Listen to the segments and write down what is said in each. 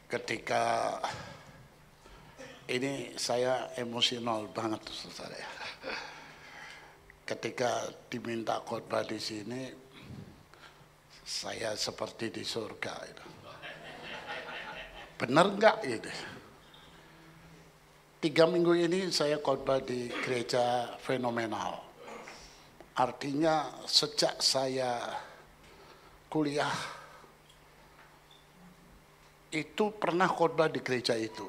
ketika ini saya emosional banget, saudara ya. Ketika diminta khotbah di sini, saya seperti di surga itu. Benar nggak itu? 3 minggu ini saya khotbah di gereja fenomenal. Artinya sejak saya kuliah itu pernah khotbah di gereja itu.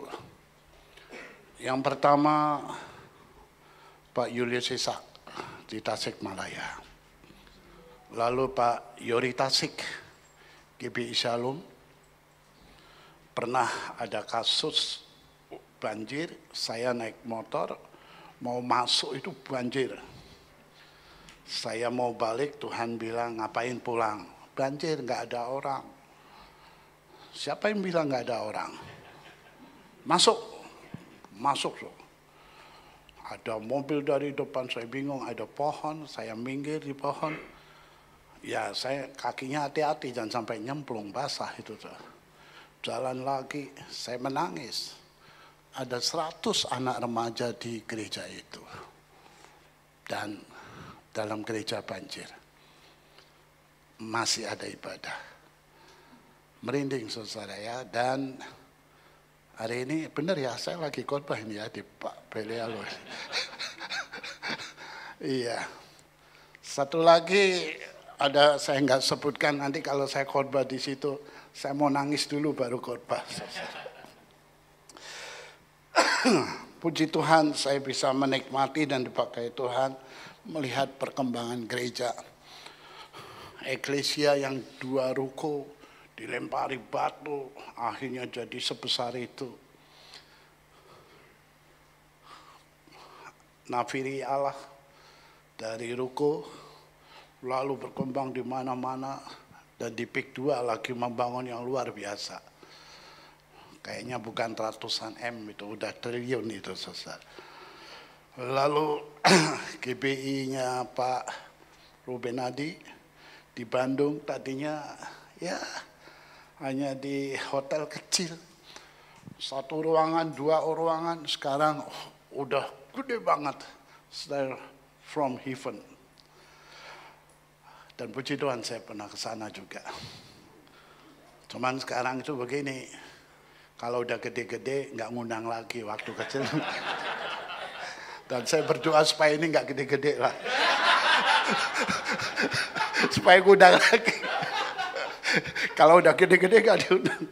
Yang pertama Pak Julius Isak di Tasikmalaya. Lalu Pak Yori Tasik GBI Shalom. Pernah ada kasus banjir, saya naik motor mau masuk itu banjir. Saya mau balik, Tuhan bilang ngapain pulang? Banjir, nggak ada orang. Siapa yang bilang nggak ada orang? Masuk. Ada mobil dari depan, saya bingung, ada pohon, saya minggir di pohon. Ya saya kakinya hati-hati, jangan sampai nyemplung, basah itu. Jalan lagi, saya menangis. Ada 100 anak remaja di gereja itu. Dan dalam gereja banjir. Masih ada ibadah. Merinding saudara ya, dan hari ini benar ya, saya lagi khotbah ini ya di Pak Belialo. Iya. Satu lagi ada, saya nggak sebutkan, nanti kalau saya khotbah di situ, saya mau nangis dulu baru khotbah. Puji Tuhan saya bisa menikmati dan dipakai Tuhan melihat perkembangan gereja. Eklesia yang 2 ruko dilempari batu, akhirnya jadi sebesar itu. Nafiri Allah dari ruko, lalu berkembang di mana-mana, dan di PIK 2 lagi membangun yang luar biasa. Kayaknya bukan ratusan M, itu udah triliun itu saudara. Lalu GBI-nya Pak Ruben Adi di Bandung tadinya ya hanya di hotel kecil, 1 ruangan, 2 ruangan, sekarang udah gede banget, style from heaven. Dan puji Tuhan saya pernah ke sana juga. Cuman sekarang itu begini, kalau udah gede-gede nggak ngundang lagi waktu kecil. Dan saya berdoa supaya ini nggak gede-gede lah. Supaya ngundang lagi. Kalau udah gede-gede nggak diundang.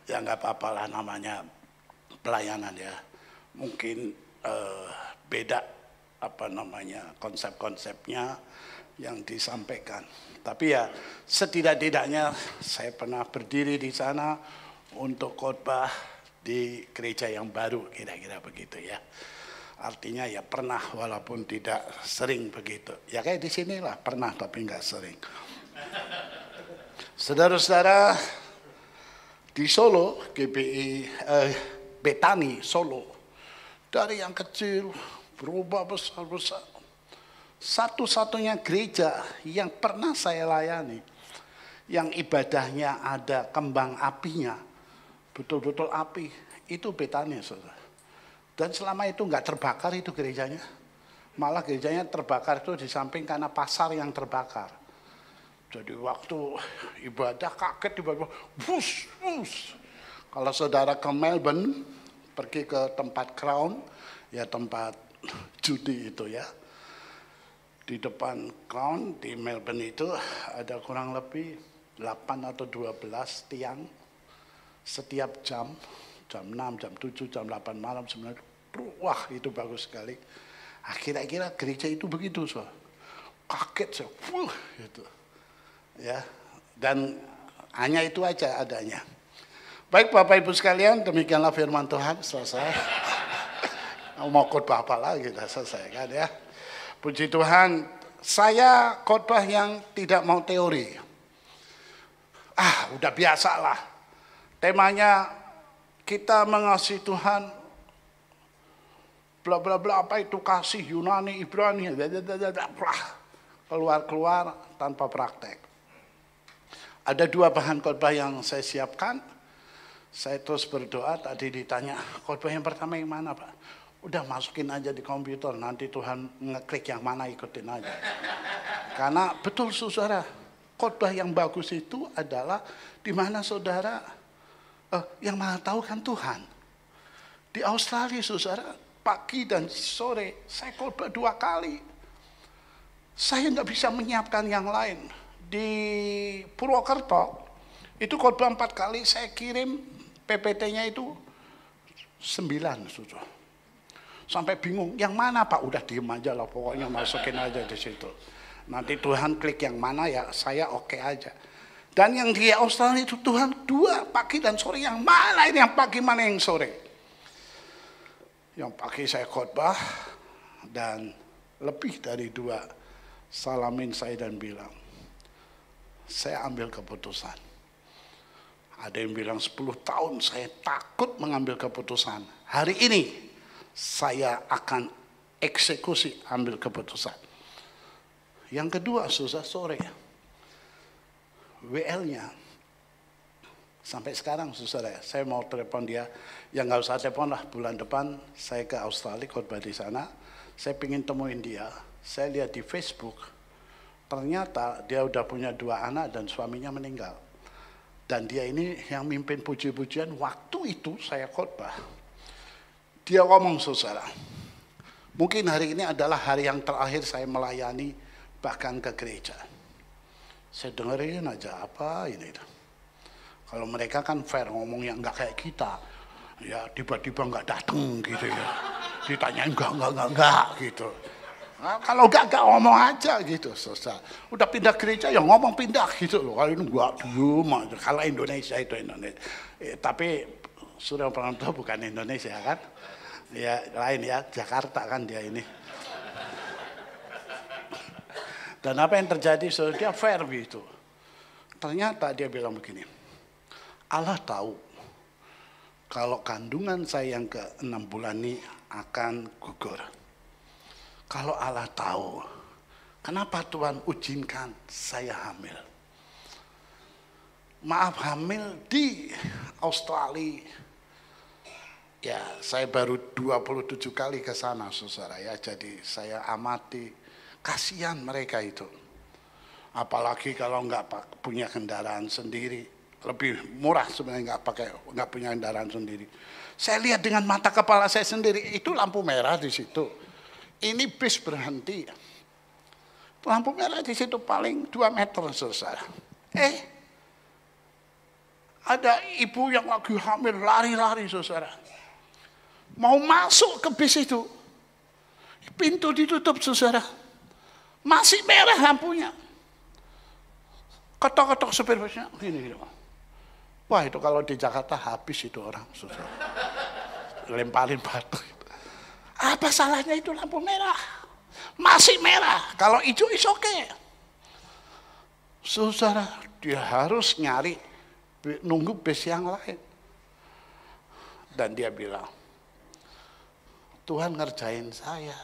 Ya nggak apa-apa lah, namanya pelayanan ya. Mungkin beda konsep-konsepnya yang disampaikan. Tapi ya setidak-tidaknya saya pernah berdiri di sana untuk khotbah di gereja yang baru, kira-kira begitu ya. Artinya ya pernah walaupun tidak sering begitu. Ya kayak di sinilah pernah tapi nggak sering. Saudara-saudara, di Solo, GBI Betani Solo, dari yang kecil berubah besar-besar. Satu-satunya gereja yang pernah saya layani, yang ibadahnya ada kembang apinya, betul-betul api, itu Betani, saudara. Dan selama itu nggak terbakar itu gerejanya. Malah gerejanya terbakar itu di samping karena pasar yang terbakar. Jadi waktu ibadah kaget tiba-tiba, bus. Kalau saudara ke Melbourne, pergi ke tempat Crown, ya tempat judi itu ya. Di depan Crown di Melbourne itu ada kurang lebih 8 atau 12 tiang setiap jam 6, jam 7, jam 8 malam, 9. Wah itu bagus sekali. Kira-kira gereja itu begitu, so. Kaget saya, gitu. Ya, dan hanya itu aja adanya. Baik Bapak Ibu sekalian, demikianlah firman Tuhan, selesai. Mau khotbah apa lagi, kita selesaikan ya. Puji Tuhan, saya khotbah yang tidak mau teori. Udah biasa lah. Temanya kita mengasihi Tuhan, bla bla bla, apa itu kasih Yunani, Ibrani, keluar tanpa praktek. Ada 2 bahan khotbah yang saya siapkan. Saya terus berdoa, tadi ditanya, khotbah yang pertama yang mana Pak? Udah masukin aja di komputer, nanti Tuhan ngeklik yang mana ikutin aja. Karena betul saudara, khotbah yang bagus itu adalah di mana saudara, yang mana tahu kan Tuhan. Di Australia saudara, pagi dan sore saya khotbah 2 kali. Saya nggak bisa menyiapkan yang lain. Di Purwokerto, itu khotbah 4 kali, saya kirim PPT-nya itu 9 saudara. Sampai bingung, yang mana Pak? Udah diem aja lah, pokoknya masukin aja di situ. Nanti Tuhan klik yang mana ya, saya oke aja. Dan yang di Australia itu Tuhan 2 pagi dan sore, yang mana ini yang pagi, mana yang sore? Yang pagi saya khotbah, dan lebih dari 2 salamin saya dan bilang, saya ambil keputusan. Ada yang bilang 10 tahun saya takut mengambil keputusan. Hari ini saya akan eksekusi ambil keputusan. Yang kedua, susah sore. WL-nya. Sampai sekarang saudara, saya mau telepon dia. Ya nggak usah telepon lah, bulan depan saya ke Australia khotbah di sana. Saya pengen temuin dia. Saya lihat di Facebook, ternyata dia udah punya 2 anak dan suaminya meninggal. Dan dia ini yang mimpin puji-pujian waktu itu saya khotbah. Dia ngomong saudara, mungkin hari ini adalah hari yang terakhir saya melayani bahkan ke gereja. Saya dengerin aja apa ini. Kalau mereka kan fair ngomongnya, nggak kayak kita. Ya tiba-tiba nggak datang gitu ya. Ditanyain enggak gitu. Nah, kalau enggak ngomong aja gitu, susah. Udah pindah gereja ya ngomong pindah gitu loh. Kalau ini enggak diem aja. Kalau Indonesia itu Indonesia. Tapi Surya Pranoto bukan Indonesia kan? Ya lain ya, Jakarta kan dia ini. Dan apa yang terjadi, dia fair gitu. Ternyata dia bilang begini, Allah tahu kalau kandungan saya yang ke-6 bulan ini akan gugur. Kalau Allah tahu, kenapa Tuhan izinkan saya hamil? Maaf, hamil di Australia. Ya, saya baru 27 kali ke sana, saudara ya. Jadi saya amati, kasihan mereka itu. Apalagi kalau nggak punya kendaraan sendiri, lebih murah sebenarnya nggak punya kendaraan sendiri. Saya lihat dengan mata kepala saya sendiri, itu lampu merah di situ. Ini bis berhenti. Lampu merah di situ paling 2 meter, saudara. Ada ibu yang lagi hamil lari-lari, saudara. Mau masuk ke bis itu, pintu ditutup saudara, masih merah lampunya. Ketok-ketok supir busnya, gini. Wah itu kalau di Jakarta habis itu orang saudara, lemparin batu. Apa salahnya itu lampu merah? Masih merah, kalau hijau is oke. Saudara, dia harus nyari, nunggu bis yang lain. Dan dia bilang, Tuhan ngerjain saya.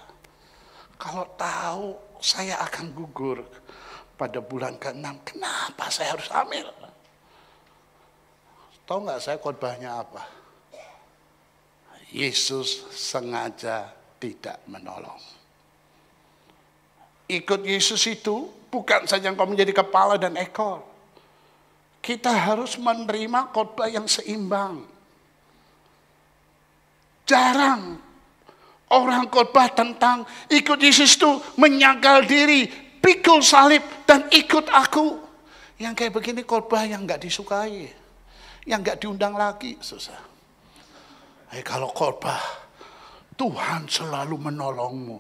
Kalau tahu saya akan gugur pada bulan ke-6, kenapa saya harus hamil? Tahu nggak saya khotbahnya apa? Yesus sengaja tidak menolong. Ikut Yesus itu bukan saja engkau menjadi kepala dan ekor. Kita harus menerima khotbah yang seimbang. Jarang orang khotbah tentang ikut Yesus itu menyangkal diri, pikul salib dan ikut aku. Yang kayak begini khotbah yang nggak disukai, yang nggak diundang lagi, susah. Kalau khotbah Tuhan selalu menolongmu,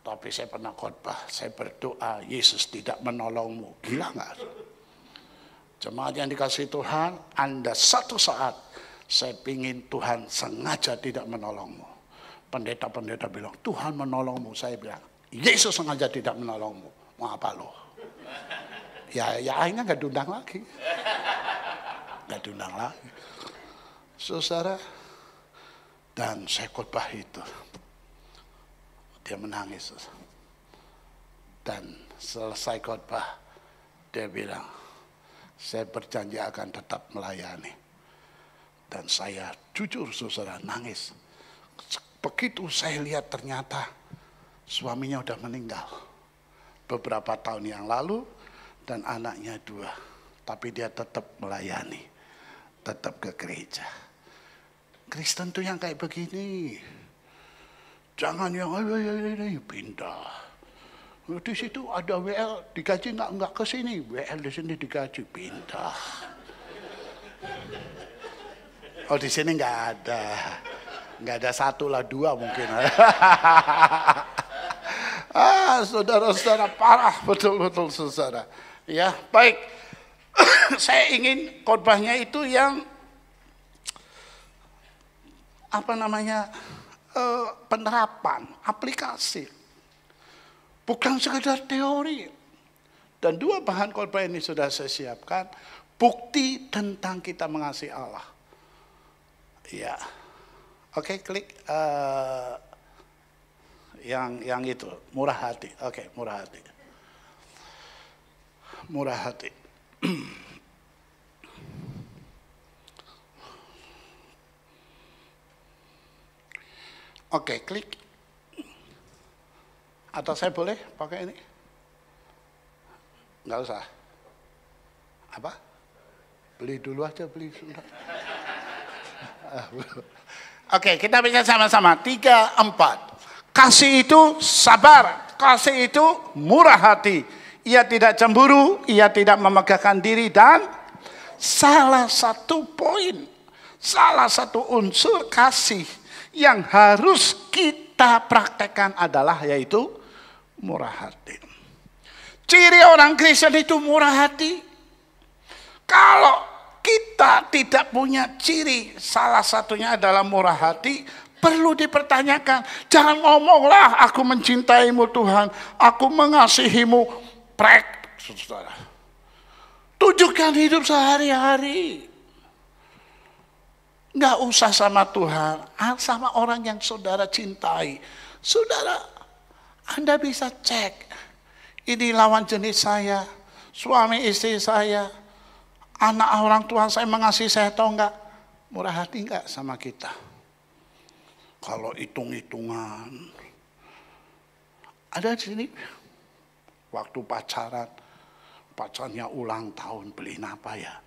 tapi saya pernah khotbah, saya berdoa Yesus tidak menolongmu, gila nggak? Jemaat yang dikasih Tuhan, Anda satu saat saya pingin Tuhan sengaja tidak menolongmu. Pendeta-pendeta bilang, Tuhan menolongmu. Saya bilang, Yesus sengaja tidak menolongmu. Mau apa lo? Ya akhirnya gak diundang lagi. Gak diundang lagi. Saudara, dan saya khotbah itu. Dia menangis. Dan selesai khotbah, dia bilang, Saya berjanji akan tetap melayani. Dan saya jujur saudara nangis. Begitu saya lihat ternyata suaminya udah meninggal. Beberapa tahun yang lalu dan anaknya 2. Tapi dia tetap melayani. Tetap ke gereja. Kristen tuh yang kayak begini. Jangan yang pindah. Di situ ada WL digaji enggak ke sini. WL di sini digaji pindah. Oh di sini enggak ada. Enggak ada 1 lah 2 mungkin. Saudara-saudara parah betul-betul saudara. Ya, baik. Saya ingin khotbahnya itu yang penerapan, aplikasi. Bukan sekedar teori. Dan 2 bahan khotbah ini sudah saya siapkan. Bukti tentang kita mengasihi Allah. Ya. Oke, klik yang itu, murah hati. Oke, murah hati. Murah hati. Oke, klik. Atau saya boleh pakai ini? Enggak usah. Apa? Beli dulu aja, beli sudah. Oke, kita baca sama-sama. 3, 4. Kasih itu sabar. Kasih itu murah hati. Ia tidak cemburu. Ia tidak memegahkan diri. Dan salah satu poin. Salah satu unsur kasih yang harus kita praktekkan adalah yaitu murah hati. Ciri orang Kristen itu murah hati. Kalau kita tidak punya ciri, salah satunya adalah murah hati, perlu dipertanyakan. Jangan ngomonglah aku mencintaimu Tuhan, aku mengasihimu. Prek, saudara. Tunjukkan hidup sehari-hari. Nggak usah sama Tuhan, sama orang yang saudara cintai. Saudara, Anda bisa cek, ini lawan jenis saya, suami istri saya, anak orang tua saya mengasihi saya atau enggak. Murah hati enggak sama kita? Kalau hitung-hitungan, ada di sini, waktu pacarnya ulang tahun, beliin apa ya?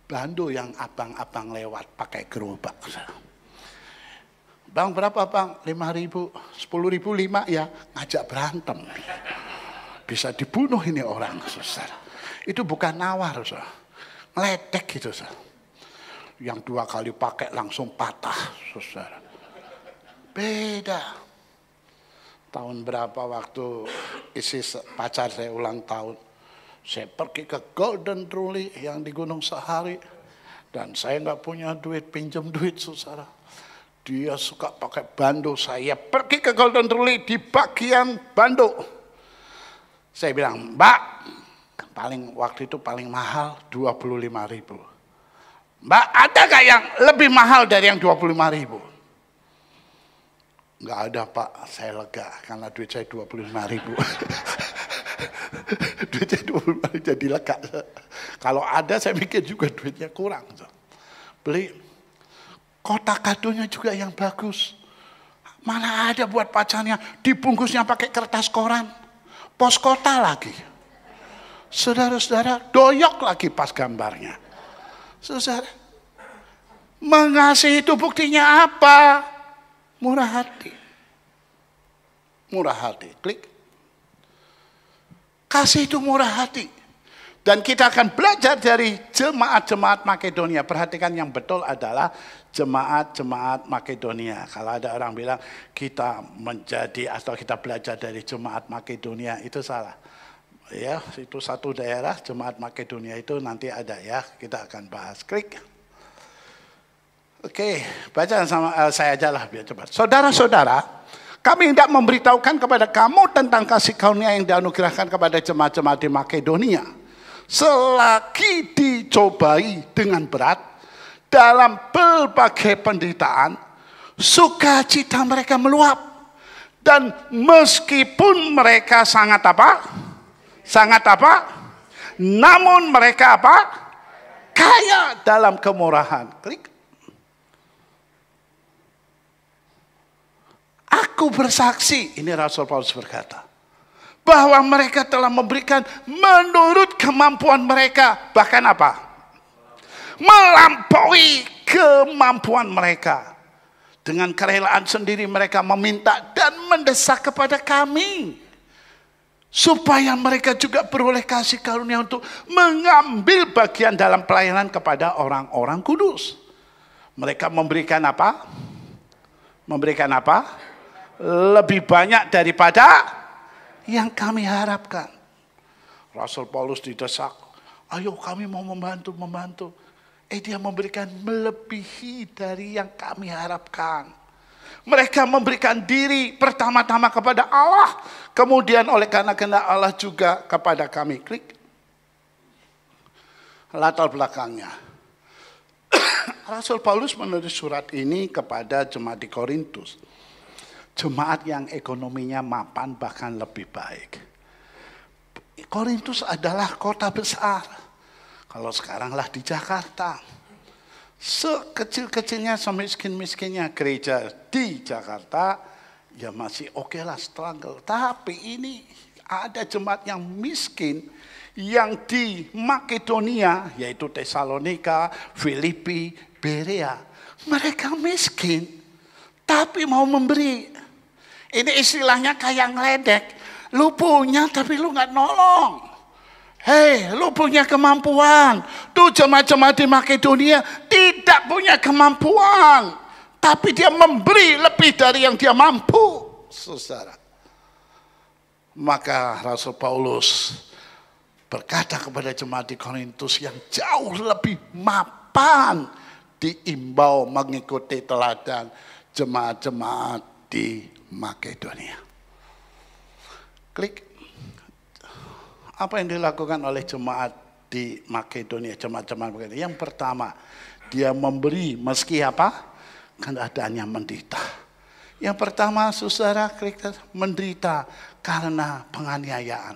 Bando yang abang-abang lewat pakai gerobak. Bang berapa bang? 5.000, 10.000 5 ya. Ngajak berantem. Bisa dibunuh ini orang, saudara. Itu bukan nawar, saudara. Ngeledek gitu, saudara. Yang 2 kali pakai langsung patah, saudara. Beda. Tahun berapa waktu isi pacar saya ulang tahun. Saya pergi ke Golden Truly yang di Gunung Sahari. Dan saya nggak punya duit, pinjam duit, saudara. Dia suka pakai bando, saya pergi ke Golden Truly di bagian bando. Saya bilang, Mbak, waktu itu paling mahal 25.000. Mbak, ada gak yang lebih mahal dari yang 25.000? Nggak ada Pak, saya lega karena duit saya 25.000. Duitnya 25.000 jadi lega. Kalau ada saya mikir juga duitnya kurang. Beli. Kotak kadonya juga yang bagus. Mana ada buat pacarnya, dibungkusnya pakai kertas koran. Pos kota lagi. Saudara-saudara, doyok lagi pas gambarnya. Saudara, mengasihi itu buktinya apa? Murah hati. Murah hati, klik. Kasih itu murah hati. Dan kita akan belajar dari jemaat-jemaat Makedonia. Perhatikan yang betul adalah jemaat-jemaat Makedonia. Kalau ada orang bilang kita menjadi atau kita belajar dari jemaat Makedonia, itu salah. Ya, itu satu daerah jemaat Makedonia itu nanti ada ya. Kita akan bahas. Klik. Oke, baca sama saya aja lah biar cepat. Saudara-saudara, kami hendak memberitahukan kepada kamu tentang kasih karunia yang dianugerahkan kepada jemaat-jemaat di Makedonia. Selagi dicobai dengan berat dalam berbagai penderitaan, sukacita mereka meluap. Dan meskipun mereka sangat apa? Sangat apa? namun mereka apa? Kaya dalam kemurahan. Klik. Aku bersaksi, ini Rasul Paulus berkata, bahwa mereka telah memberikan menurut kemampuan mereka. Bahkan apa? Melampaui kemampuan mereka. Dengan kerelaan sendiri mereka meminta dan mendesak kepada kami. Supaya mereka juga beroleh kasih karunia untuk mengambil bagian dalam pelayanan kepada orang-orang kudus. Mereka memberikan apa? Memberikan apa? Lebih banyak daripada yang kami harapkan. Rasul Paulus didesak, ayo kami mau membantu. Dia memberikan melebihi dari yang kami harapkan. Mereka memberikan diri pertama-tama kepada Allah, kemudian oleh karena kehendak Allah juga kepada kami. Klik. Latar belakangnya. Rasul Paulus menulis surat ini kepada jemaat di Korintus. Jemaat yang ekonominya mapan bahkan lebih baik. Korintus adalah kota besar. Kalau sekaranglah di Jakarta. Sekecil-kecilnya, semiskin-miskinnya gereja di Jakarta, ya masih oke lah struggle. Tapi ini ada jemaat yang miskin yang di Makedonia, yaitu Tesalonika, Filipi, Berea. Mereka miskin, tapi mau memberi. Ini istilahnya kayak ngeledek. Lu punya tapi lu gak nolong. Hei, lu punya kemampuan. Tuh jemaat-jemaat di Makedonia tidak punya kemampuan. Tapi dia memberi lebih dari yang dia mampu. Saudara. Maka Rasul Paulus berkata kepada jemaat di Korintus yang jauh lebih mapan. Diimbau mengikuti teladan jemaat-jemaat di Makedonia. Klik. Apa yang dilakukan oleh jemaat di Makedonia, jemaat-jemaat Makedonia? Yang pertama, dia memberi meski apa? Keadaannya menderita. Yang pertama, saudara, klik, menderita karena penganiayaan.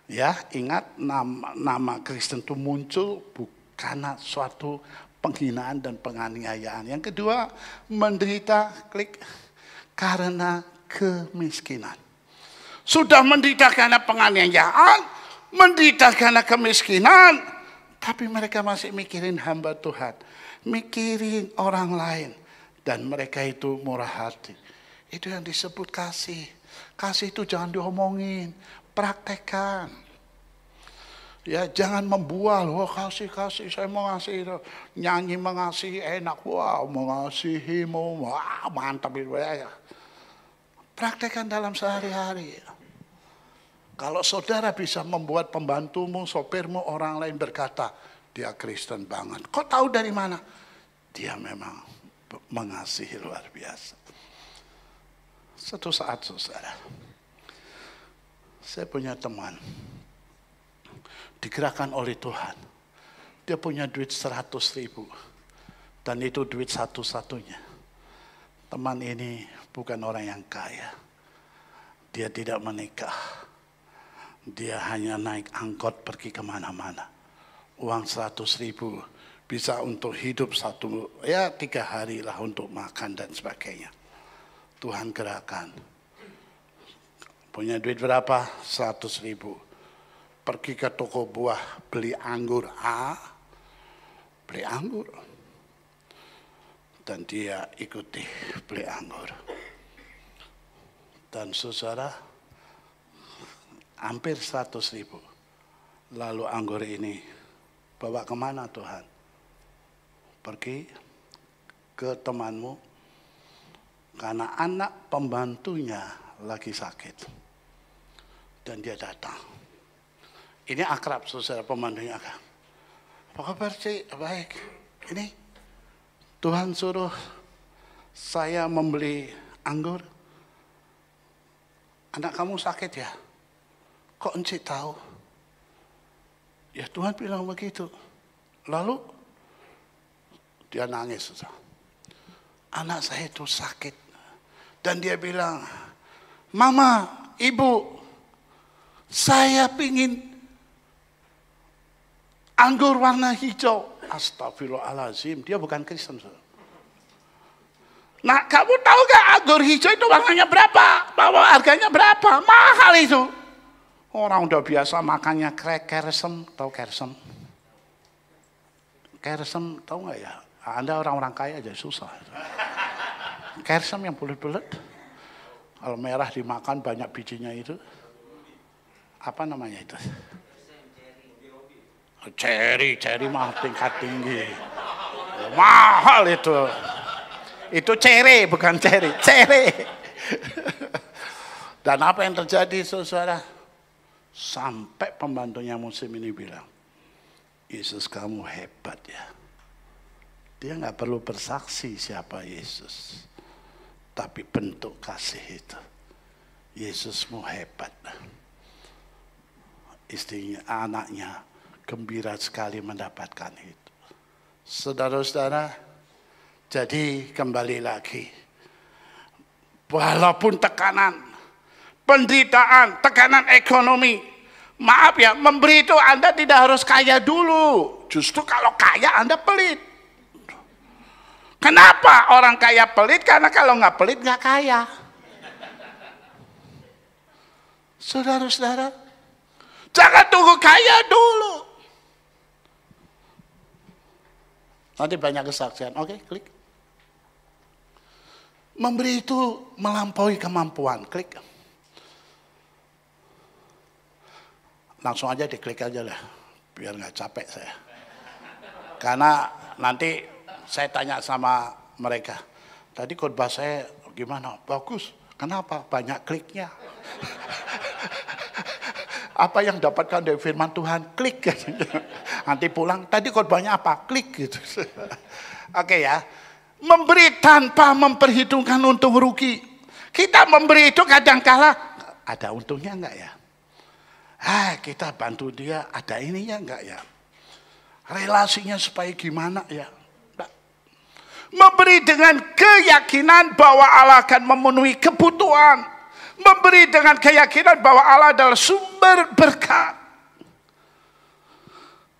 Ya, ingat nama Kristen itu muncul bukan suatu penghinaan dan penganiayaan. Yang kedua, menderita, klik, karena kemiskinan. Sudah menderita karena penganiayaan, menderita karena kemiskinan, tapi mereka masih mikirin hamba Tuhan, mikirin orang lain, dan mereka itu murah hati. Itu yang disebut kasih. Kasih itu jangan diomongin, praktekkan. Ya, jangan membual, wah kasih, saya mau ngasih itu. Nyanyi mengasihi enak, wah mengasihimu, wah mantap itu ya. Praktekkan dalam sehari-hari. Kalau saudara bisa membuat pembantumu, sopirmu, orang lain berkata, dia Kristen banget. Kok tahu dari mana? Dia memang mengasihi luar biasa. Suatu saat saudara, saya punya teman, digerakkan oleh Tuhan. Dia punya duit 100.000. Dan itu duit satu-satunya. Teman ini bukan orang yang kaya. Dia tidak menikah. Dia hanya naik angkot pergi kemana-mana. Uang 100.000 bisa untuk hidup 3 hari lah untuk makan dan sebagainya. Tuhan gerakan. Punya duit berapa? 100.000. Pergi ke toko buah beli anggur. Beli anggur. Dan dia ikuti beli anggur. Dan saudara, hampir 100.000. Lalu anggur ini bawa kemana Tuhan? Pergi ke temanmu, karena anak pembantunya lagi sakit. Dan dia datang. Ini akrab, saudara, pembantunya akrab. Apa kabar sih? Baik. Ini Tuhan suruh saya membeli anggur. Anak kamu sakit ya? Kok encik tahu? Ya Tuhan bilang begitu. Lalu dia nangis. Anak saya itu sakit. Dan dia bilang, Mama, Ibu, saya pingin anggur warna hijau. Astagfirullahaladzim, dia bukan Kristen. Nah, kamu tahu gak anggur hijau itu warnanya berapa? Bahwa harganya berapa? Mahal itu. Orang udah biasa makannya kersem, tahu kersem? Kersem, tahu nggak ya? Anda orang-orang kaya aja susah. Kersem yang bulat-bulat. Kalau merah dimakan banyak bijinya itu. Apa namanya itu? Cherry mah tingkat tinggi. Mahal itu. Itu cere, bukan cere. Dan apa yang terjadi, saudara? Sampai pembantunya musim ini bilang, Yesus kamu hebat ya. Dia nggak perlu bersaksi siapa Yesus. Tapi bentuk kasih itu. Yesusmu hebat. Istrinya, anaknya gembira sekali mendapatkan itu. Saudara-saudara, jadi kembali lagi, walaupun tekanan, penderitaan, tekanan ekonomi, maaf ya, memberi itu Anda tidak harus kaya dulu. Justru kalau kaya Anda pelit. Kenapa orang kaya pelit? Karena kalau nggak pelit nggak kaya. Saudara-saudara, jangan tunggu kaya dulu. Nanti banyak kesaksian. Oke, klik. Memberi itu melampaui kemampuan. Klik. Langsung aja diklik aja lah. Biar nggak capek saya. Karena nanti saya tanya sama mereka. Tadi khotbah saya gimana? Bagus. Kenapa? Banyak kliknya. Apa yang dapatkan dari firman Tuhan? Klik. Nanti pulang. Tadi khotbahnya apa? Klik gitu. Oke ya. Memberi tanpa memperhitungkan untung rugi. Kita memberi itu kadang-kala ada untungnya enggak ya? Kita bantu dia, ada ininya enggak ya? Relasinya supaya gimana ya? Enggak. Memberi dengan keyakinan bahwa Allah akan memenuhi kebutuhan. Memberi dengan keyakinan bahwa Allah adalah sumber berkat.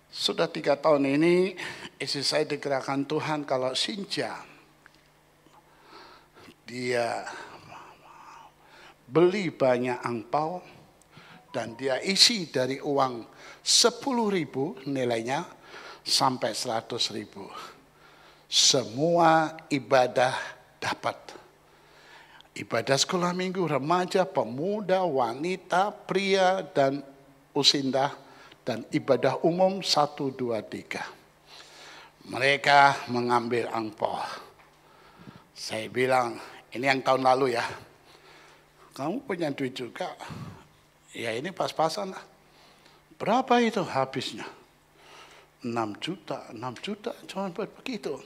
Sudah 3 tahun ini, istri saya digerakkan Tuhan kalau Sinja dia beli banyak angpau dan dia isi dari uang 10.000 nilainya sampai 100.000. Semua ibadah dapat. Ibadah sekolah minggu, remaja, pemuda, wanita, pria, dan usinda. Dan ibadah umum 1, 2, 3. Mereka mengambil angpau. Saya bilang, ini yang tahun lalu ya. Kamu punya duit juga. Ya ini pas-pasan lah. Berapa itu habisnya? 6 juta cuma buat begitu.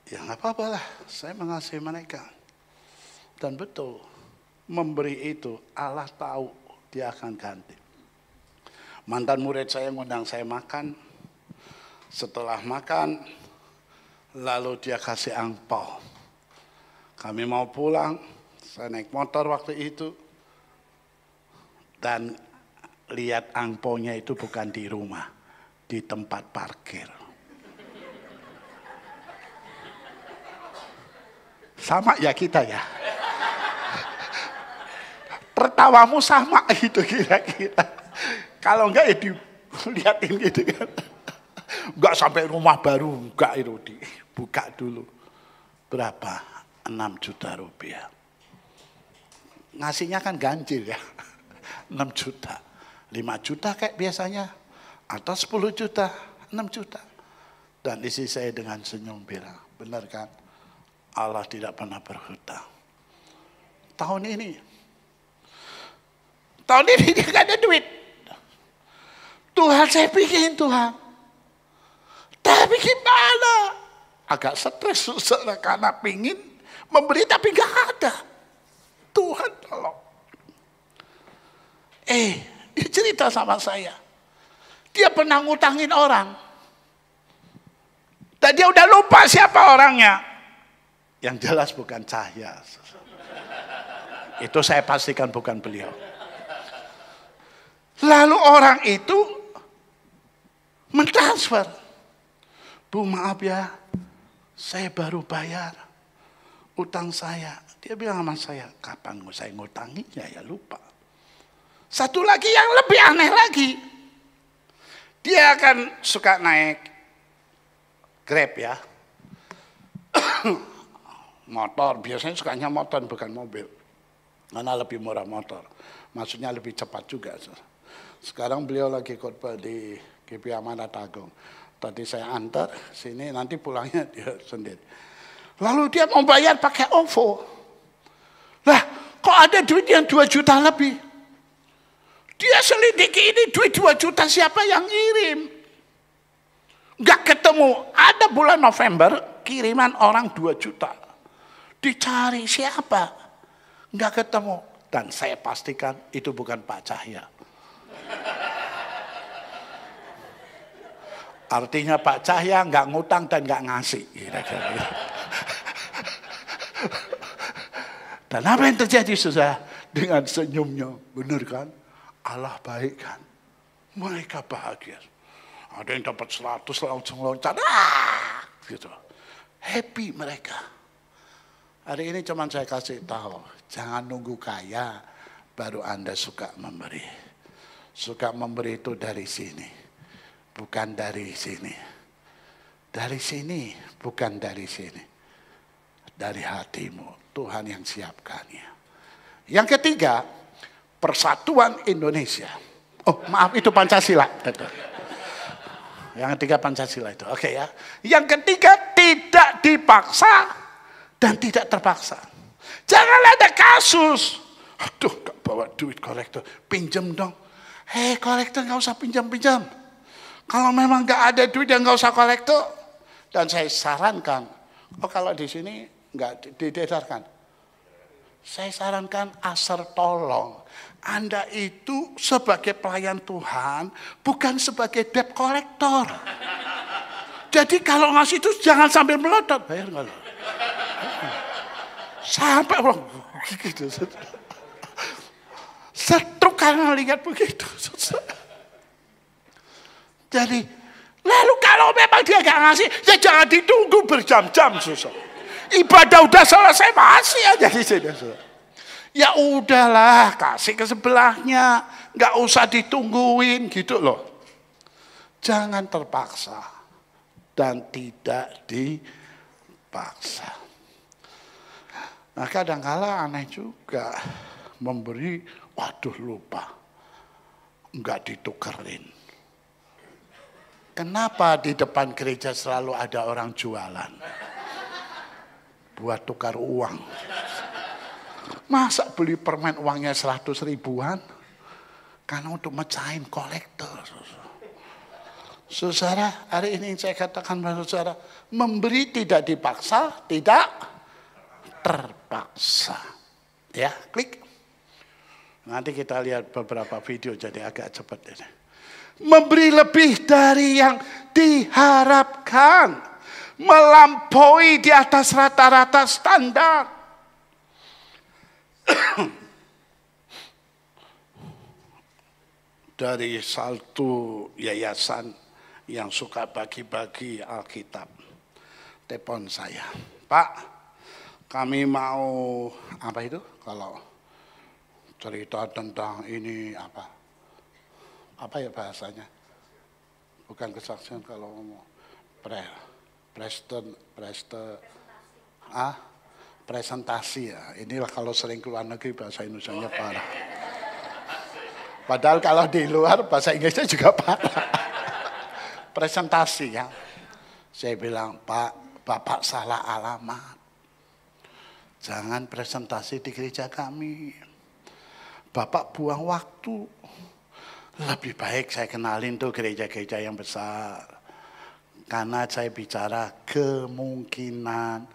Ya nggak apa-apa lah, saya mengasihi mereka. Dan betul, memberi itu Allah tahu dia akan ganti. Mantan murid saya ngundang saya makan. Setelah makan, lalu dia kasih angpau. Kami mau pulang, saya naik motor waktu itu. Dan lihat angpaunya itu bukan di rumah, di tempat parkir. Sama ya kita ya. Tertawamu sama gitu kira-kira. Kalau enggak ya dilihatin gitu kan. Enggak sampai rumah baru, enggak itu dibuka dulu. Berapa? 6 juta rupiah. Ngasihnya kan ganjil ya. 6 juta. 5 juta kayak biasanya. Atau 10 juta. 6 juta. Dan isi saya dengan senyum bilang, benar kan? Allah tidak pernah berhutang. Tahun ini dia gak ada duit. Tuhan saya bikin Tuhan. Tapi gimana? Agak stres saudara karena pingin memberi tapi gak ada. Tuhan tolong. Dia cerita sama saya. Dia pernah ngutangin orang. Dan dia udah lupa siapa orangnya. Yang jelas bukan Cahya. Itu saya pastikan bukan beliau. Lalu orang itu transfer. Bu maaf ya, saya baru bayar utang saya. Dia bilang sama saya, kapan saya ngutanginya ya lupa. Satu lagi yang lebih aneh lagi. Dia akan suka naik Grab ya. Motor, biasanya sukanya motor bukan mobil. Karena lebih murah motor. Maksudnya lebih cepat juga. Sekarang beliau lagi khotbah di GP Amanat Agung. Tadi saya antar sini, nanti pulangnya dia sendiri. Lalu dia mau bayar pakai OVO. Lah, kok ada duit yang 2 juta lebih? Dia selidiki ini duit 2 juta siapa yang ngirim? Nggak ketemu. Ada bulan November, kiriman orang 2 juta. Dicari siapa? Nggak ketemu. Dan saya pastikan itu bukan Pak Cahya. Artinya Pak Cahya nggak ngutang dan nggak ngasih. Dan apa yang terjadi susah? Dengan senyumnya. Benar kan? Allah baik kan? Mereka bahagia. Ada yang dapat 100 langsung loncat. Gitu. Happy mereka. Hari ini cuma saya kasih tahu. Jangan nunggu kaya baru Anda suka memberi. Suka memberi itu dari sini. Bukan dari sini. Dari sini, bukan dari sini. Dari hatimu, Tuhan yang siapkannya. Yang ketiga, persatuan Indonesia. Oh maaf, itu Pancasila. Yang ketiga Pancasila itu, oke ya. Yang ketiga, tidak dipaksa dan tidak terpaksa. Jangan ada kasus. Aduh, gak bawa duit kolektor, pinjam dong. Hei kolektor gak usah pinjam-pinjam. Kalau memang nggak ada duit yang nggak usah kolektor, dan saya sarankan, kalau di sini nggak diedarkan, saya sarankan asal tolong Anda itu sebagai pelayan Tuhan, bukan sebagai debt kolektor. Jadi kalau ngasih itu jangan sambil melotot, bayar nggak lo? Sampai orang gitu, setruk karena lihat begitu. Jadi, lalu kalau memang dia gak ngasih, ya jangan ditunggu berjam-jam susah. Ibadah udah selesai masih aja di sini. Ya udahlah, kasih ke sebelahnya, gak usah ditungguin gitu loh. Jangan terpaksa dan tidak dipaksa. Nah kadang-kala aneh juga memberi, waduh lupa, nggak ditukerin. Kenapa di depan gereja selalu ada orang jualan? Buat tukar uang. Masa beli permen uangnya 100 ribuan? Karena untuk mecahin kolektor. Saudara, hari ini saya katakan pada saudara, memberi tidak dipaksa, tidak terpaksa. Ya, klik. Nanti kita lihat beberapa video jadi agak cepat ini. Memberi lebih dari yang diharapkan, melampaui di atas rata-rata standar. Dari satu yayasan yang suka bagi-bagi Alkitab, telepon saya, Pak, kami mau apa itu kalau cerita tentang ini apa ya bahasanya? Bukan kesaksian kalau ngomong presentasi ya. Inilah kalau sering keluar negeri bahasa Indonesianya parah. Padahal kalau di luar bahasa Inggrisnya juga parah. Presentasi ya. Saya bilang, Pak, Bapak salah alamat. Jangan presentasi di gereja kami. Bapak buang waktu. Lebih baik saya kenalin tuh gereja-gereja yang besar. Karena saya bicara kemungkinan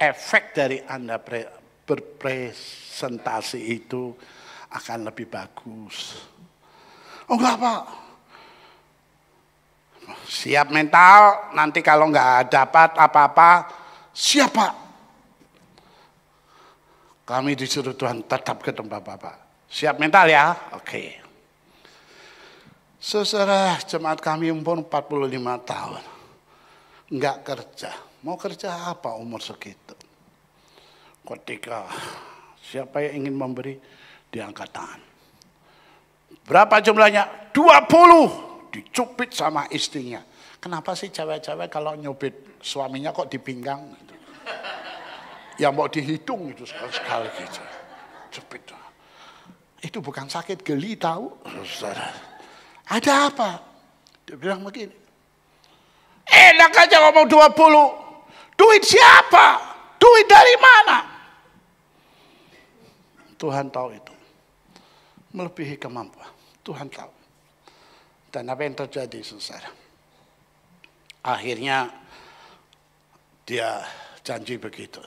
efek dari Anda berpresentasi itu akan lebih bagus. Oh enggak Pak. Siap mental, nanti kalau nggak dapat apa-apa, siap Pak. Kami disuruh Tuhan tetap ke tempat Bapak. Siap mental ya? Oke. Saudara, jemaat kami umur 45 tahun. Enggak kerja. Mau kerja apa umur segitu? Ketika siapa yang ingin memberi, diangkat tangan. Berapa jumlahnya? 20. Dicubit sama istrinya. Kenapa sih cewek-cewek kalau nyubit suaminya kok di pinggang? Ya mau dihitung itu sekali gitu. Cubit. Itu bukan sakit geli tahu, saudara. Ada apa? Dia bilang begini. Enak aja ngomong 20. Duit siapa? Duit dari mana? Tuhan tahu itu. Melebihi kemampuan. Tuhan tahu. Dan apa yang terjadi, saudara? Akhirnya dia janji begitu.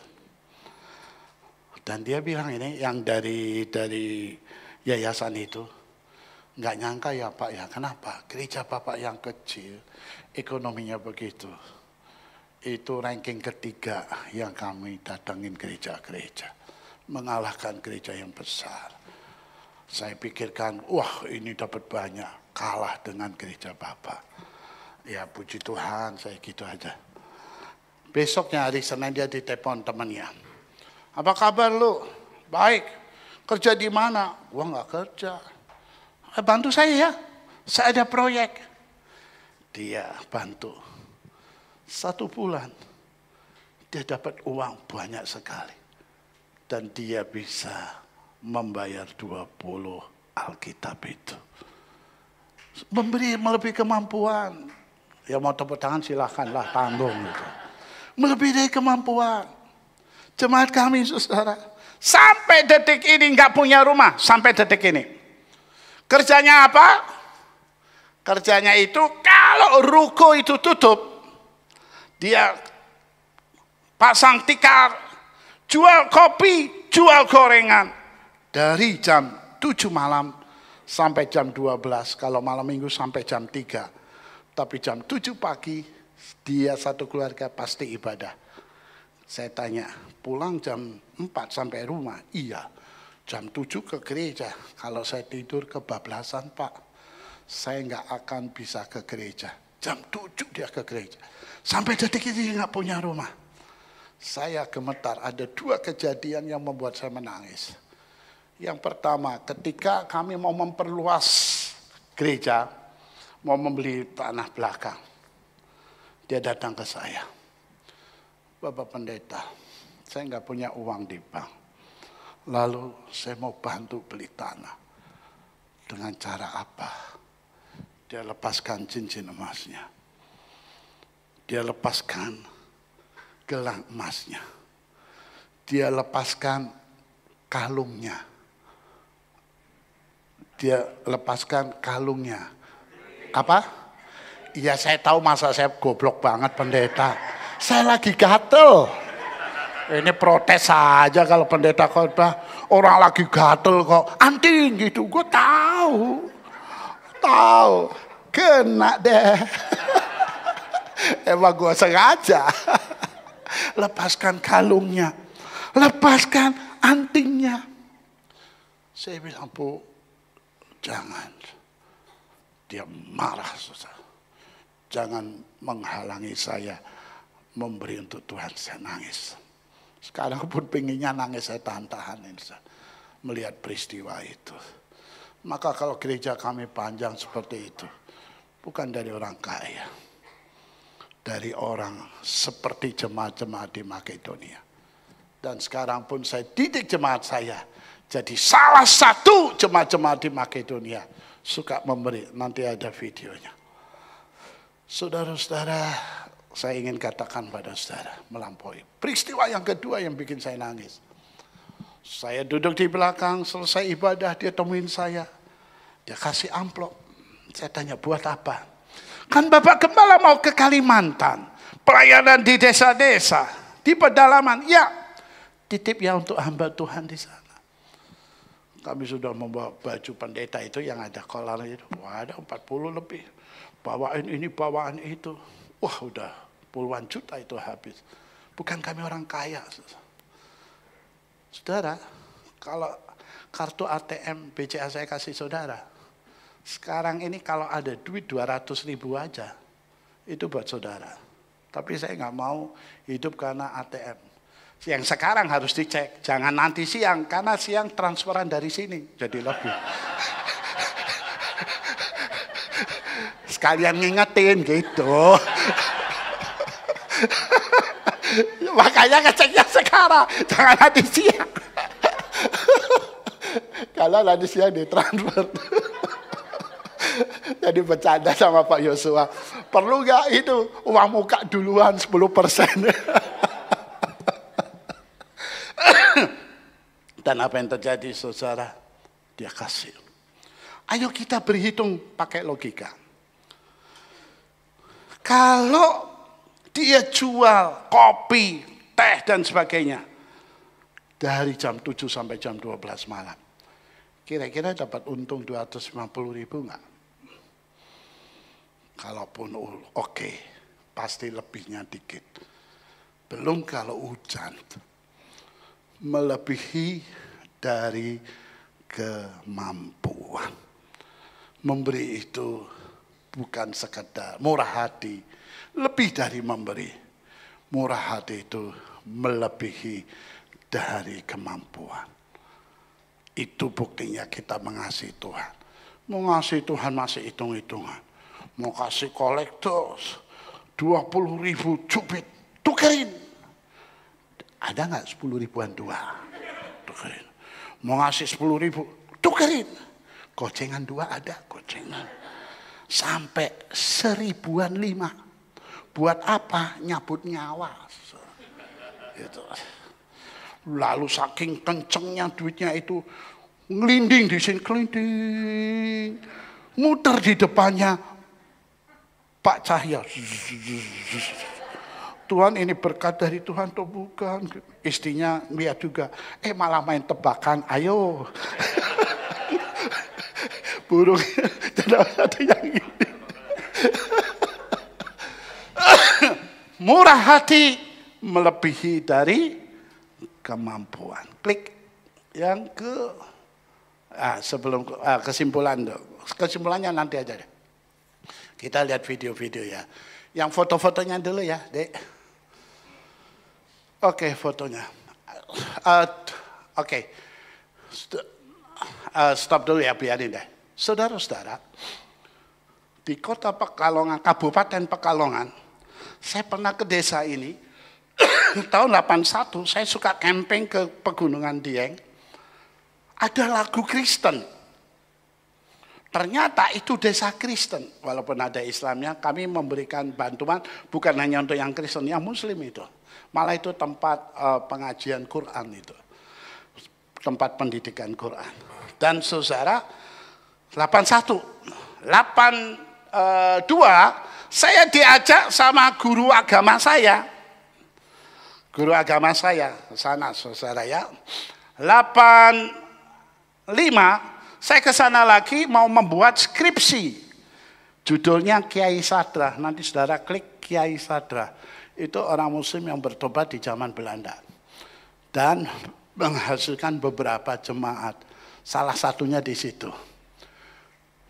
Dan dia bilang ini yang dari yayasan itu, nggak nyangka ya Pak ya, kenapa? Gereja Bapak yang kecil, ekonominya begitu. Itu ranking ketiga yang kami datangin gereja-gereja. Mengalahkan gereja yang besar. Saya pikirkan, wah ini dapat banyak, kalah dengan gereja Bapak. Ya puji Tuhan, saya gitu aja. Besoknya hari Senin dia ditelepon temannya. Apa kabar lu? Baik. Kerja di mana? Gua nggak kerja. Bantu saya ya. Saya ada proyek. Dia bantu. 1 bulan. Dia dapat uang banyak sekali. Dan dia bisa membayar 20 Alkitab itu. Memberi melebihi kemampuan. Ya mau tepuk tangan silahkanlah tanggung gitu. Melebihi dari kemampuan. Jemaat kami saudara. Sampai detik ini nggak punya rumah. Sampai detik ini. Kerjanya apa? Kerjanya itu kalau ruko itu tutup. Dia pasang tikar. Jual kopi, jual gorengan. Dari jam 7 malam sampai jam 12. Kalau malam minggu sampai jam 3. Tapi jam 7 pagi dia satu keluarga pasti ibadah. Saya tanya, pulang jam 4 sampai rumah? Iya. Jam 7 ke gereja. Kalau saya tidur kebablasan Pak, saya nggak akan bisa ke gereja. Jam 7 dia ke gereja. Sampai detik ini nggak punya rumah. Saya gemetar, ada 2 kejadian yang membuat saya menangis. Yang pertama, ketika kami mau memperluas gereja, mau membeli tanah belakang, dia datang ke saya. Bapak pendeta, saya nggak punya uang di bank. Lalu saya mau bantu beli tanah. Dengan cara apa? Dia lepaskan cincin emasnya. Dia lepaskan gelang emasnya. Dia lepaskan kalungnya. Dia lepaskan kalungnya. Apa? Iya saya tahu masa saya goblok banget pendeta. Saya lagi gatel. Ini protes saja kalau pendeta khotbah. Orang lagi gatel kok. Anting gitu. Gue tahu. Tahu. Kena deh. Emang gue sengaja. Lepaskan kalungnya. Lepaskan antingnya. Saya bilang, Bu, jangan. Dia marah, susah. Jangan menghalangi saya memberi untuk Tuhan. Saya nangis. Sekarang pun pengennya nangis, saya tahan-tahanin. Melihat peristiwa itu. Maka kalau gereja kami panjang seperti itu. Bukan dari orang kaya. Dari orang seperti jemaat-jemaat di Makedonia. Dan sekarang pun saya didik jemaat saya. Jadi salah satu jemaat-jemaat di Makedonia. Suka memberi, nanti ada videonya. Saudara-saudara, saya ingin katakan pada saudara, melampaui. Peristiwa yang kedua yang bikin saya nangis. Saya duduk di belakang, selesai ibadah, dia temuin saya. Dia kasih amplop. Saya tanya, buat apa? Kan Bapak Gembala mau ke Kalimantan. Pelayanan di desa-desa. Di pedalaman. Ya, titip ya untuk hamba Tuhan di sana. Kami sudah membawa baju pendeta itu yang ada kolar itu. Wah, ada 40 lebih. Bawaan ini, bawaan itu. Wah, udah puluhan juta itu habis. Bukan kami orang kaya. Saudara, kalau kartu ATM BCA saya kasih saudara, Sekarang ini kalau ada duit 200.000 aja, itu buat saudara. Tapi saya nggak mau hidup karena ATM. Yang sekarang harus dicek, jangan nanti siang, karena siang transferan dari sini, jadi lebih. Sekalian ngingetin gitu. Makanya ngeceknya sekarang, jangan nanti siang. Kalau nanti siang ditransfer. Jadi bercanda sama Pak Yosua. Perlu gak itu uang muka duluan 10%. Dan apa yang terjadi saudara? Dia kasih. Ayo kita berhitung pakai logika. Kalau dia jual kopi, teh dan sebagainya dari jam 7 sampai jam 12 malam. Kira-kira dapat untung 250.000 enggak? Kalaupun oke, pasti lebihnya dikit. Belum kalau hujan. Melebihi dari kemampuan. Memberi itu bukan sekedar murah hati, lebih dari memberi. Murah hati itu melebihi dari kemampuan. Itu buktinya kita mengasihi Tuhan. Mengasihi Tuhan masih hitung-hitungan. Mau kasih kolektor 20.000 cubit, tukerin. Ada nggak 10 ribuan dua? Tukerin. Mau ngasih 10.000, tukerin. Gocengan dua ada, gocengan. Sampai 1.000-an 5. Buat apa? Nyabut nyawa. Gitu. Lalu saking kencengnya duitnya itu, ngelinding di sini, kelinding. Muter di depannya Pak Cahya. Tuhan ini berkat dari Tuhan atau bukan? Istrinya lihat juga, malah main tebakan, ayo. Burung, tidak ada yang ini. Murah hati melebihi dari kemampuan. Klik yang ke sebelum kesimpulan. Kesimpulannya nanti aja deh. Kita lihat video-video ya. Yang foto-fotonya dulu ya, Dek. Oke, fotonya. Oke. Stop dulu ya, biarin deh. Saudara-saudara, di kota Pekalongan, Kabupaten Pekalongan, saya pernah ke desa ini, tahun 81, saya suka camping ke Pegunungan Dieng, ada lagu Kristen. Ternyata itu desa Kristen, walaupun ada Islamnya, kami memberikan bantuan bukan hanya untuk yang Kristen, yang Muslim itu. Malah itu tempat pengajian Quran itu. Tempat pendidikan Quran. Dan saudara, 81, 82, saya diajak sama guru agama saya. Guru agama saya, ke sana saudara ya. 85, saya ke sana lagi mau membuat skripsi. Judulnya Kiai Sadra. Nanti saudara klik Kiai Sadra. Itu orang Muslim yang bertobat di zaman Belanda. Dan menghasilkan beberapa jemaat. Salah satunya di situ.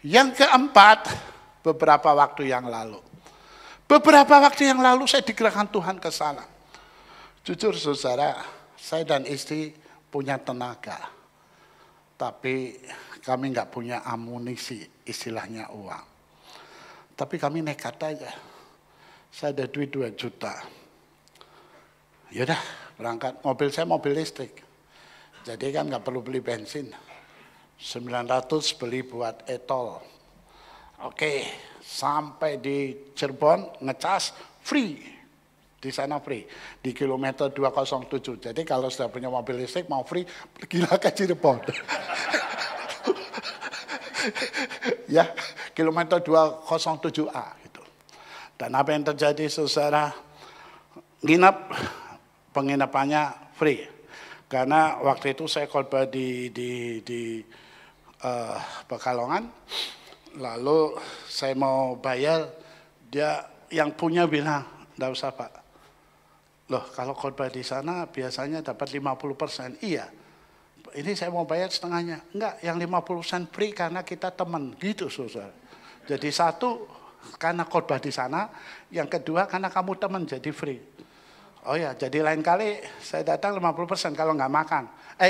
Yang keempat, beberapa waktu yang lalu. Beberapa waktu yang lalu saya digerakkan Tuhan ke sana. Jujur saudara, saya dan istri punya tenaga. Tapi kami nggak punya amunisi, istilahnya uang. Tapi kami nekat aja. Saya ada duit 2 juta. Yaudah, berangkat. Mobil saya mobil listrik. Jadi kan nggak perlu beli bensin. 900 beli buat etol. Oke, sampai di Cirebon ngecas free. Di sana free. Di kilometer 207. Jadi kalau sudah punya mobil listrik mau free, pergilah ke Cirebon. Ya, kilometer 207A gitu. Dan apa yang terjadi saudara? Nginep, penginapannya free. Karena waktu itu saya khotbah di Pekalongan, lalu saya mau bayar, dia yang punya bilang, enggak usah Pak. Loh, kalau khotbah di sana biasanya dapat 50%. Iya, ini saya mau bayar setengahnya. Enggak, yang 50% free karena kita teman. Gitu saudara. Jadi satu, karena khotbah di sana. Yang kedua, karena kamu teman jadi free. Oh ya, jadi lain kali saya datang 50% kalau nggak makan.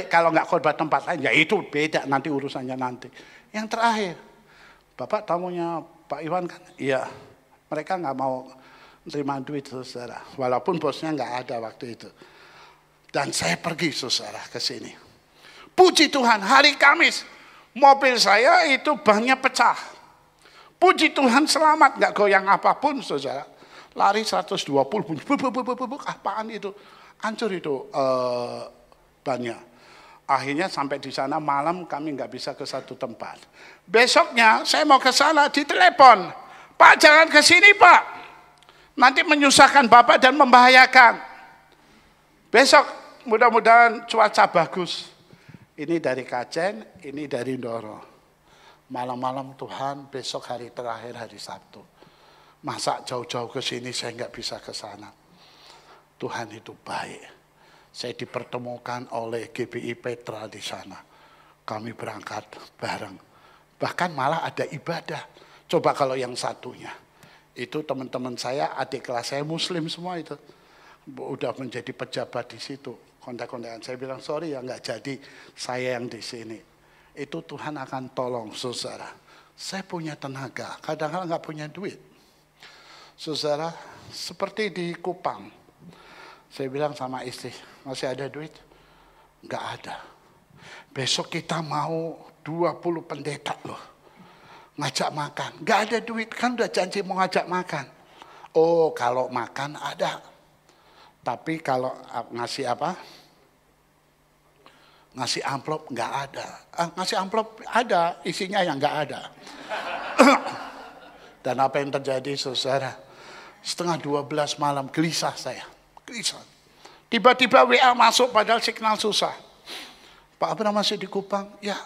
Kalau nggak khotbah tempat lain, ya itu beda nanti urusannya nanti. Yang terakhir, Bapak tamunya Pak Iwan kan? Iya, mereka nggak mau terima duit saudara. Walaupun bosnya nggak ada waktu itu. Dan saya pergi saudara ke sini. Puji Tuhan, hari Kamis mobil saya itu bannya pecah. Puji Tuhan selamat, nggak goyang apapun saudara. Lari 120 bunyi, apaan itu? Hancur itu bannya. Akhirnya sampai di sana malam kami nggak bisa ke satu tempat. Besoknya saya mau ke sana ditelepon, Pak jangan ke sini Pak, nanti menyusahkan Bapak dan membahayakan. Besok mudah-mudahan cuaca bagus. Ini dari Kacen, ini dari Ndoro. Malam-malam Tuhan, besok hari terakhir hari Sabtu. Masa jauh-jauh ke sini saya nggak bisa ke sana. Tuhan itu baik. Saya dipertemukan oleh GBI Petra di sana. Kami berangkat bareng. Bahkan malah ada ibadah. Coba kalau yang satunya. Itu teman-teman saya, adik kelas saya Muslim semua itu. Udah menjadi pejabat di situ. Kontak-kontakan saya bilang sorry ya nggak jadi saya yang di sini. Itu Tuhan akan tolong saudara. Saya punya tenaga, kadang-kadang nggak punya duit. Saudara, seperti di Kupang, saya bilang sama istri, masih ada duit? Nggak ada. Besok kita mau 20 pendeta loh, ngajak makan. Nggak ada duit, kan udah janji mau ngajak makan. Oh, kalau makan ada. Tapi kalau ngasih apa? Ngasih amplop nggak ada. Ngasih amplop ada, isinya yang nggak ada. Dan apa yang terjadi saudara? Setengah 12 malam gelisah saya. Gelisah. Tiba-tiba WA masuk padahal signal susah. Pak Abraham masih di Kupang? Ya.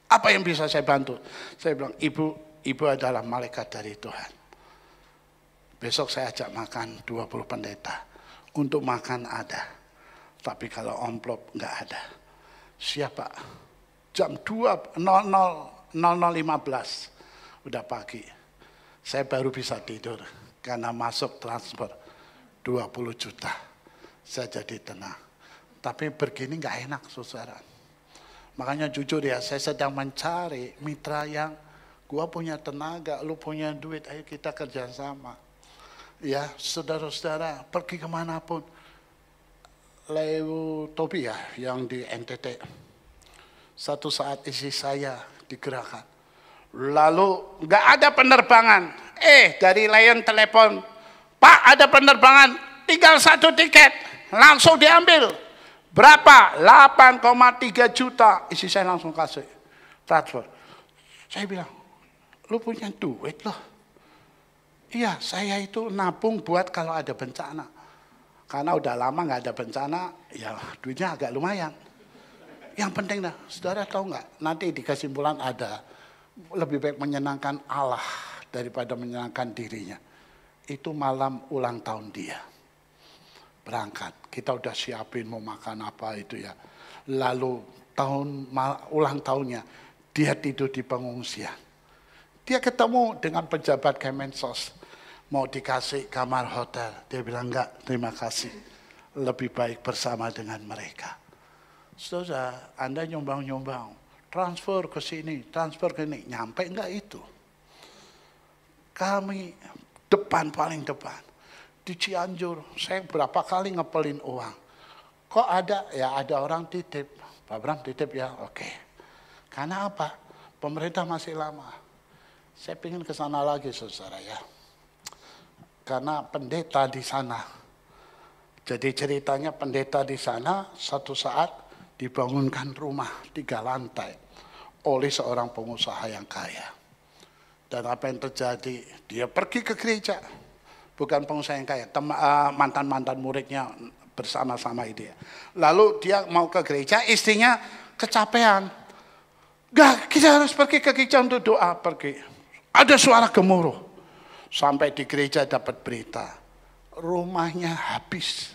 Apa yang bisa saya bantu? Saya bilang, ibu adalah malaikat dari Tuhan. Besok saya ajak makan 20 pendeta. Untuk makan ada. Tapi kalau amplop nggak ada. Siapa? Jam 00.15. Udah pagi. Saya baru bisa tidur. Karena masuk transfer 20 juta. Saya jadi tenang. Tapi begini nggak enak saudara. Makanya jujur ya, saya sedang mencari mitra yang gua punya tenaga, lu punya duit, ayo kita kerjasama. Ya, saudara-saudara, pergi kemanapun. Leo Tobi ya, yang di NTT. Satu saat isi saya digerakkan. Lalu nggak ada penerbangan. Dari Lion telepon, Pak ada penerbangan, tinggal 1 tiket, langsung diambil. Berapa? 8,3 juta. Isi saya langsung kasih transfer. Saya bilang, lu punya duit loh. Iya, saya itu nabung buat kalau ada bencana. Karena udah lama nggak ada bencana, ya duitnya agak lumayan. Yang penting dah, saudara tahu nggak? Nanti di kesimpulan ada, lebih baik menyenangkan Allah daripada menyenangkan dirinya. Itu malam ulang tahun dia. Berangkat, kita udah siapin mau makan apa itu ya. Lalu ulang tahunnya, dia tidur di pengungsian. Dia ketemu dengan pejabat Kemensos, mau dikasih kamar hotel. Dia bilang enggak, terima kasih. Lebih baik bersama dengan mereka. Saudara, Anda nyumbang-nyumbang, transfer ke sini, transfer ke ini, nyampe enggak itu? Kami paling depan. Di Cianjur, saya berapa kali ngepelin uang. Kok ada? Ya ada orang titip. Pak Bram titip ya, oke. Karena apa? Pemerintah masih lama. Saya ingin ke sana lagi saudara ya. Karena pendeta di sana. Jadi ceritanya pendeta di sana satu saat dibangunkan rumah 3 lantai oleh seorang pengusaha yang kaya. Dan apa yang terjadi? Dia pergi ke gereja. Bukan pengusaha yang kaya, mantan-mantan muridnya bersama-sama dia. Lalu dia mau ke gereja, istrinya kecapean. Gak, kita harus pergi ke gereja untuk doa. Pergi. Ada suara gemuruh. Sampai di gereja dapat berita. Rumahnya habis.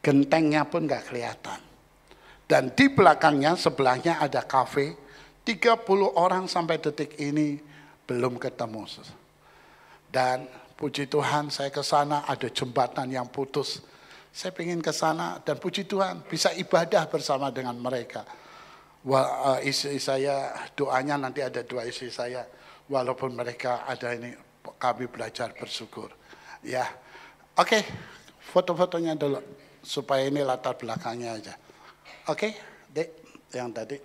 Gentengnya pun gak kelihatan. Dan di belakangnya, sebelahnya ada kafe. 30 orang sampai detik ini belum ketemu. Dan puji Tuhan saya ke sana, ada jembatan yang putus. Saya ingin ke sana dan puji Tuhan bisa ibadah bersama dengan mereka. Istri saya, doanya nanti ada dua istri saya. Walaupun mereka ada ini, kami belajar bersyukur. Ya, oke, foto-fotonya dulu. Supaya ini latar belakangnya aja. Oke, Dek, yang tadi.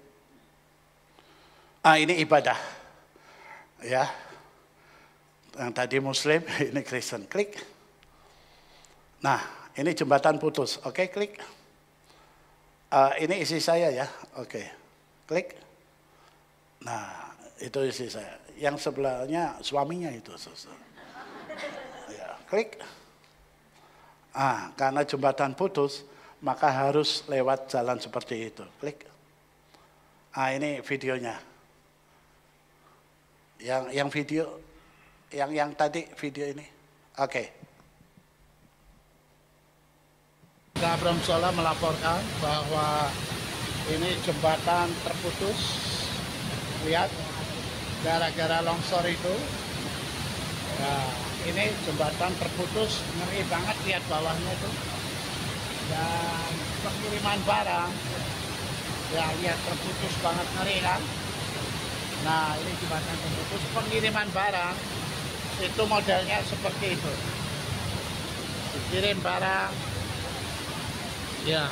Ini ibadah. Ya. Yang tadi Muslim, ini Kristen. Klik. Nah, ini jembatan putus. Oke, klik. Ini isi saya ya. Oke. Klik. Nah, itu isi saya. Yang sebelahnya suaminya itu. Ya, klik. Karena jembatan putus, maka harus lewat jalan seperti itu. Klik. Ini videonya. Yang video, yang tadi video ini. Oke. Abram Sola melaporkan bahwa ini jembatan terputus. Lihat, gara-gara longsor itu. Nah, ini jembatan terputus, ngeri banget, lihat bawahnya itu. Dan pengiriman barang, ya lihat terputus banget, ngeri kan. Nah, ini jembatan terputus, pengiriman barang itu modelnya seperti itu. Dikirim barang, ya.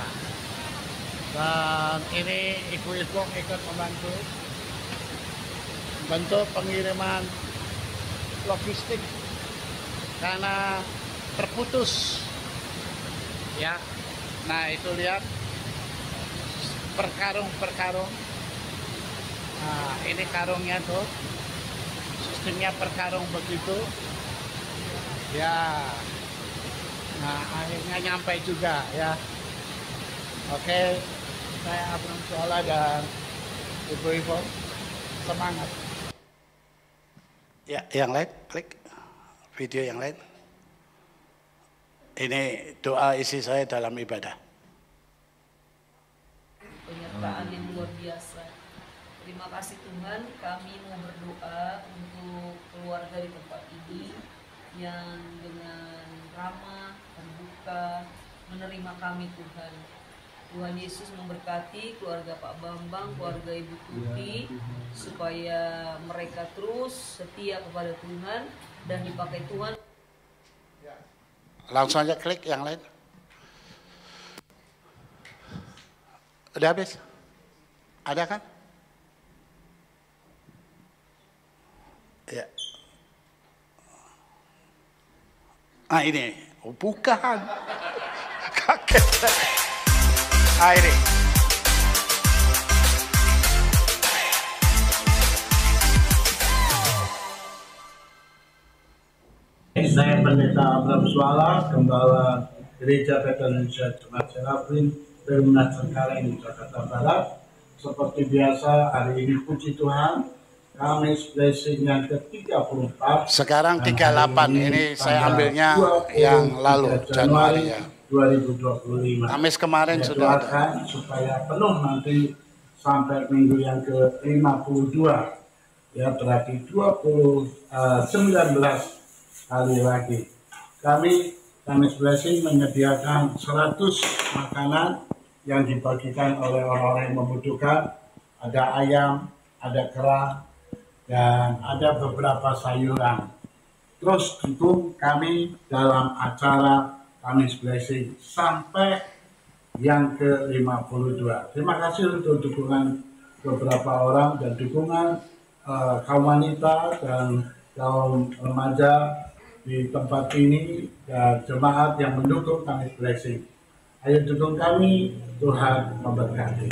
Dan ini ibu-ibu ikut membantu bentuk pengiriman logistik karena terputus. Ya. Nah, itu lihat per karung. Nah, ini karungnya tuh, sistemnya per karung begitu, ya. Nah, akhirnya nyampe juga ya. Oke, saya Abram Sola dan ibu-ibu semangat. Ya, yang lain, klik video yang lain. Ini doa isi saya dalam ibadah. Penyertaan yang luar biasa. Terima kasih Tuhan, kami mau berdoa untuk keluarga di tempat ini yang dengan ramah, terbuka, menerima kami Tuhan. Tuhan Yesus memberkati keluarga Pak Bambang, keluarga Ibu Tuti, supaya mereka terus setia kepada Tuhan dan dipakai Tuhan. Langsung aja klik yang lain. Udah habis? Ada kan? Ya. Ini. Oh, bukan. Kaget. Ini. Saya Pendeta Abram Sola, Gembala Gereja Bethel Indonesia Jemaat Serafim Perumnas Cengkareng, Jakarta Barat. Seperti biasa, hari ini puji Tuhan, Kamis Blessing yang ke-34. Sekarang 38, ini saya ambilnya yang lalu, Januari ya. 2025. Kamis kemarin saya sudah ada. Supaya penuh nanti sampai minggu yang ke-52. Ya, berarti 19 kali lagi. Kami Kamis Blessing menyediakan 100 makanan yang dibagikan oleh orang-orang yang membutuhkan. Ada ayam, ada kerang, dan ada beberapa sayuran. Terus dukung kami dalam acara Kamis Blessing sampai yang ke-52. Terima kasih untuk dukungan beberapa orang dan dukungan kaum wanita dan kaum remaja di tempat ini dan jemaat yang mendukung Kamis Blessing. Ayo dukung kami, Tuhan memberkati.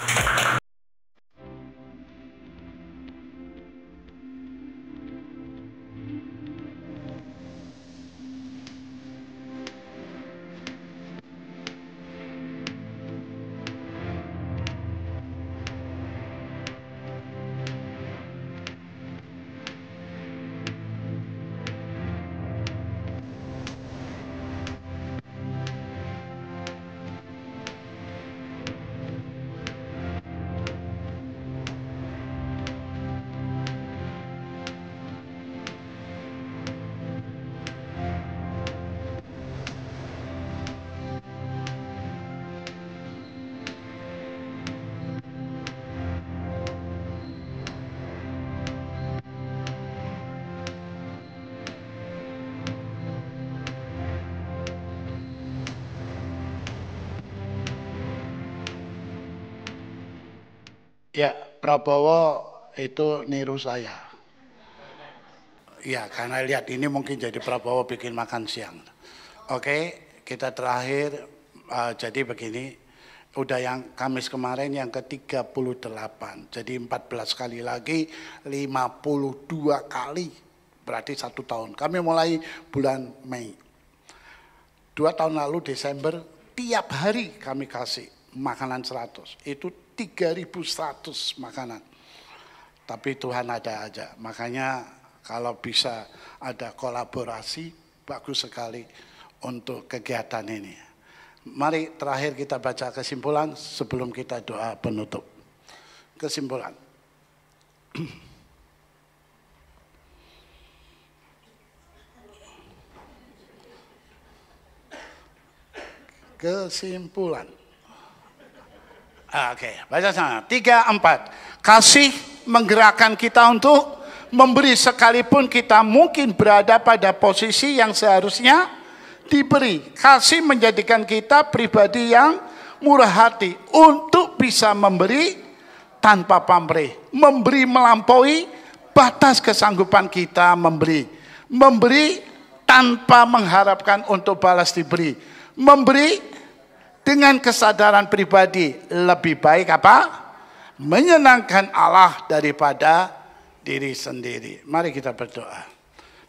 Ya, Prabowo itu niru saya. Ya, karena lihat ini mungkin jadi Prabowo bikin makan siang. Oke, kita terakhir jadi begini. Udah yang Kamis kemarin yang ke-38. Jadi 14 kali lagi 52 kali. Berarti 1 tahun. Kami mulai bulan Mei. 2 tahun lalu Desember tiap hari kami kasih makanan 100. Itu 3.100 makanan. Tapi Tuhan ada aja. Makanya kalau bisa ada kolaborasi, bagus sekali untuk kegiatan ini. Mari terakhir kita baca kesimpulan sebelum kita doa penutup. Kesimpulan. Kesimpulan. Oke, baca sana. 3, 4. Kasih menggerakkan kita untuk memberi sekalipun kita mungkin berada pada posisi yang seharusnya diberi. Kasih menjadikan kita pribadi yang murah hati untuk bisa memberi tanpa pamrih. Memberi melampaui batas kesanggupan kita memberi. Memberi tanpa mengharapkan untuk balas diberi. Memberi dengan kesadaran pribadi, lebih baik apa? Menyenangkan Allah daripada diri sendiri. Mari kita berdoa.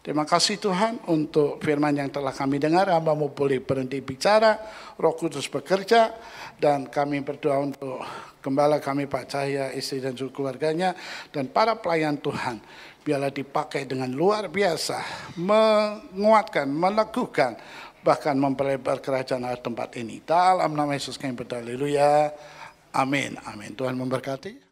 Terima kasih Tuhan untuk firman yang telah kami dengar. Hamba-Mu boleh berhenti bicara, Roh Kudus bekerja, dan kami berdoa untuk gembala kami Pak Cahya, istri dan seluruh keluarganya, dan para pelayan Tuhan. Biarlah dipakai dengan luar biasa, menguatkan, meneguhkan, bahkan memperlebar kerajaan Allah tempat ini. Dalam nama Yesus kami berdoa, haleluya. Amin. Amin. Tuhan memberkati.